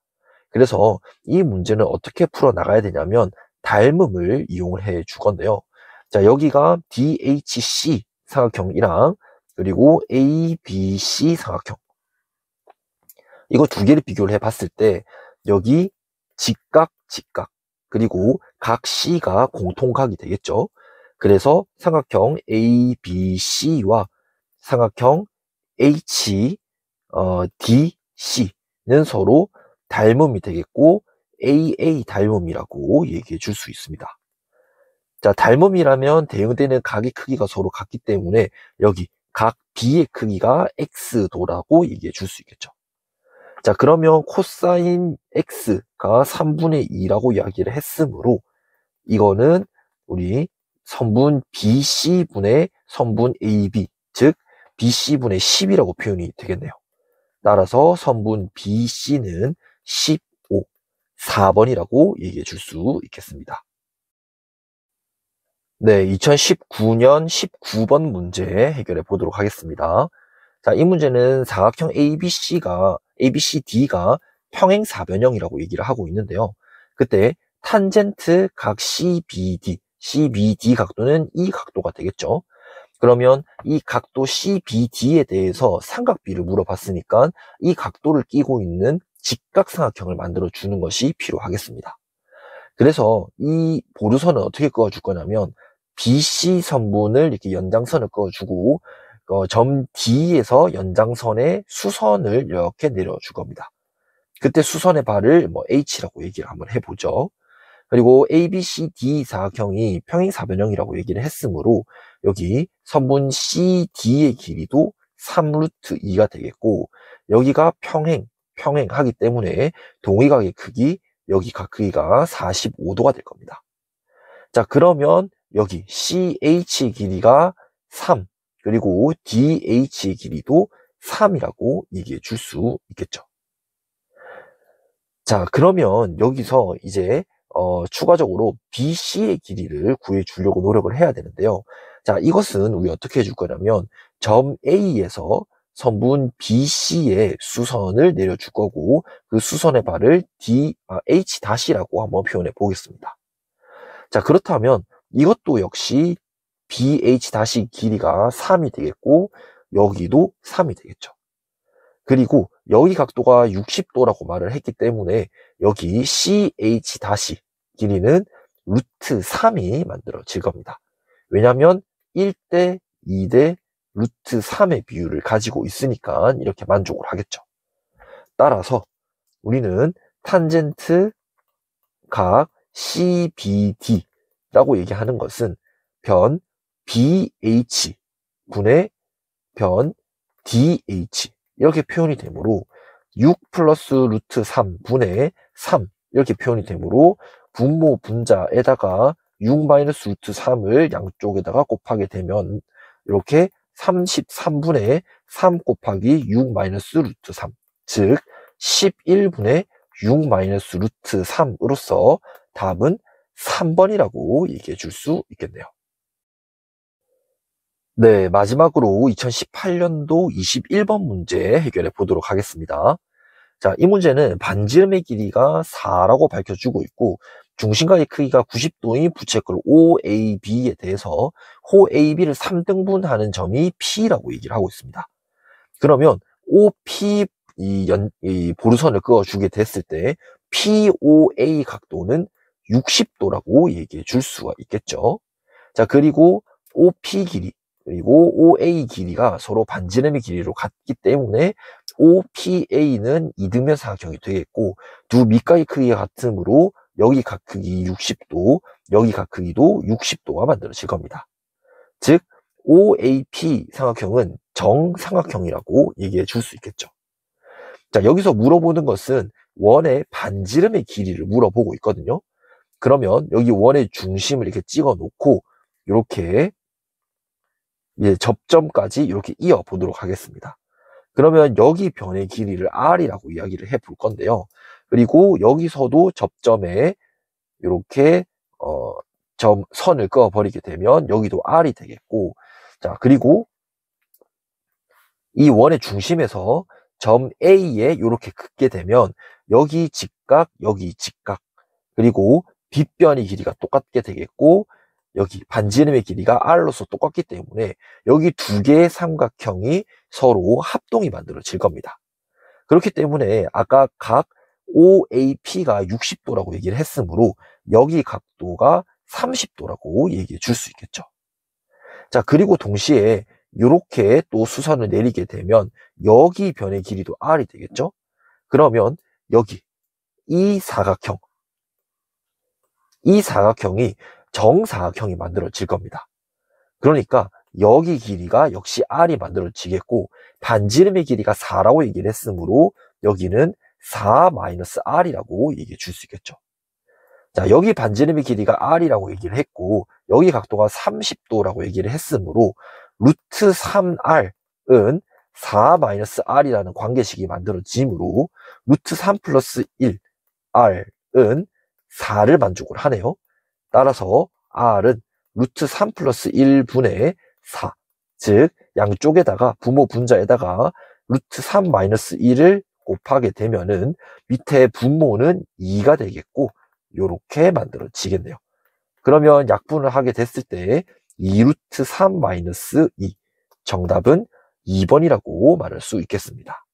그래서 이 문제는 어떻게 풀어나가야 되냐면 닮음을 이용을 해 줄 건데요. 자, 여기가 DHC 삼각형이랑 그리고 ABC 삼각형 이거 두 개를 비교를 해 봤을 때 여기 직각, 직각 그리고 각 C가 공통각이 되겠죠. 그래서 삼각형 ABC와 삼각형 HDC는 서로 닮음이 되겠고 AA 닮음이라고 얘기해 줄 수 있습니다. 자, 닮음이라면 대응되는 각의 크기가 서로 같기 때문에 여기 각 B의 크기가 X도라고 얘기해 줄 수 있겠죠. 자, 그러면 코사인 X가 3분의 2라고 이야기를 했으므로 이거는 우리 선분 BC분의 선분 AB, 즉 BC분의 10이라고 표현이 되겠네요. 따라서 선분 BC는 15, 4번이라고 얘기해 줄 수 있겠습니다. 네, 2019년 19번 문제 해결해 보도록 하겠습니다. 자, 이 문제는 사각형 ABCD가 평행사변형이라고 얘기를 하고 있는데요. 그때 탄젠트 각 CBD 각도는 이 각도가 되겠죠. 그러면 이 각도 CBD에 대해서 삼각비를 물어봤으니까 이 각도를 끼고 있는 직각삼각형을 만들어 주는 것이 필요하겠습니다. 그래서 이 보르선은 어떻게 그어줄 거냐면 BC 선분을 이렇게 연장선을 그어주고 점 D에서 연장선의 수선을 이렇게 내려줄 겁니다. 그때 수선의 발을 H라고 얘기를 한번 해보죠. 그리고 ABCD 사각형이 평행사변형이라고 얘기를 했으므로 여기 선분 CD의 길이도 3루트 2가 되겠고 여기가 평행하기 때문에 동의각의 크기, 여기 각 크기가 45도가 될 겁니다. 자, 그러면 여기 CH의 길이가 3, 그리고 DH의 길이도 3이라고 얘기해 줄 수 있겠죠. 자, 그러면 여기서 이제 추가적으로 BC의 길이를 구해 주려고 노력을 해야 되는데요. 자, 이것은 우리 어떻게 해줄 거냐면 점 A에서 선분 BC의 수선을 내려줄 거고 그 수선의 발을 H-라고 한번 표현해 보겠습니다. 자, 그렇다면 이것도 역시 BH- 길이가 3이 되겠고 여기도 3이 되겠죠. 그리고 여기 각도가 60도라고 말을 했기 때문에 여기 CH- 길이는 루트 3이 만들어질 겁니다. 왜냐하면 1대 2대 루트 3의 비율을 가지고 있으니까 이렇게 만족을 하겠죠. 따라서 우리는 탄젠트 각 CBD라고 얘기하는 것은 변 BH 분의 변 DH 이렇게 표현이 되므로 6 플러스 루트 3 분의 3 이렇게 표현이 되므로 분모 분자에다가 6 마이너스 루트 3을 양쪽에다가 곱하게 되면 이렇게 33분의 3 곱하기 6 마이너스 루트 3, 즉 11분의 6 마이너스 루트 3으로서 답은 3번이라고 얘기해 줄 수 있겠네요. 네, 마지막으로 2018년도 21번 문제 해결해 보도록 하겠습니다. 자, 이 문제는 반지름의 길이가 4라고 밝혀주고 있고 중심각의 크기가 90도인 부채꼴 OAB에 대해서 호 AB를 3등분하는 점이 P라고 얘기를 하고 있습니다. 그러면 OP 이 보르선을 그어주게 됐을 때 POA 각도는 60도라고 얘기해 줄 수가 있겠죠. 자, 그리고 OP 길이 그리고 OA 길이가 서로 반지름의 길이로 같기 때문에 OPA는 이등변 사각형이 되겠고 두 밑각의 크기가 같으므로 여기 각 크기 60도, 여기 각 크기도 60도가 만들어질 겁니다. 즉 OAP 삼각형은 정삼각형이라고 얘기해 줄 수 있겠죠. 자, 여기서 물어보는 것은 원의 반지름의 길이를 물어보고 있거든요. 그러면 여기 원의 중심을 이렇게 찍어 놓고 이렇게 이제 접점까지 이렇게 이어 보도록 하겠습니다. 그러면 여기 변의 길이를 R이라고 이야기를 해 볼 건데요. 그리고 여기서도 접점에 이렇게 선을 그어 버리게 되면 여기도 R이 되겠고, 자, 그리고 이 원의 중심에서 점 A에 이렇게 긋게 되면 여기 직각, 여기 직각, 그리고 빗변의 길이가 똑같게 되겠고 여기 반지름의 길이가 R로서 똑같기 때문에 여기 두 개의 삼각형이 서로 합동이 만들어질 겁니다. 그렇기 때문에 아까 각 OAP가 60도라고 얘기를 했으므로 여기 각도가 30도라고 얘기해 줄 수 있겠죠. 자, 그리고 동시에 이렇게 또 수선을 내리게 되면 여기 변의 길이도 R이 되겠죠. 그러면 여기 이 사각형이 정사각형이 만들어질 겁니다. 그러니까 여기 길이가 역시 R이 만들어지겠고 반지름의 길이가 4라고 얘기를 했으므로 여기는 4-R이라고 얘기해 줄 수 있겠죠. 자, 여기 반지름의 길이가 R이라고 얘기를 했고 여기 각도가 30도라고 얘기를 했으므로 루트 3R은 4-R이라는 관계식이 만들어지므로 루트 3 플러스 1R은 4를 만족을 하네요. 따라서 R은 루트 3 플러스 1분의 4, 즉 양쪽에다가 부모 분자에다가 루트 3 마이너스 1을 곱하게 되면은 밑에 분모는 2가 되겠고 요렇게 만들어지겠네요. 그러면 약분을 하게 됐을 때 2루트 3 마이너스 2 정답은 2번이라고 말할 수 있겠습니다.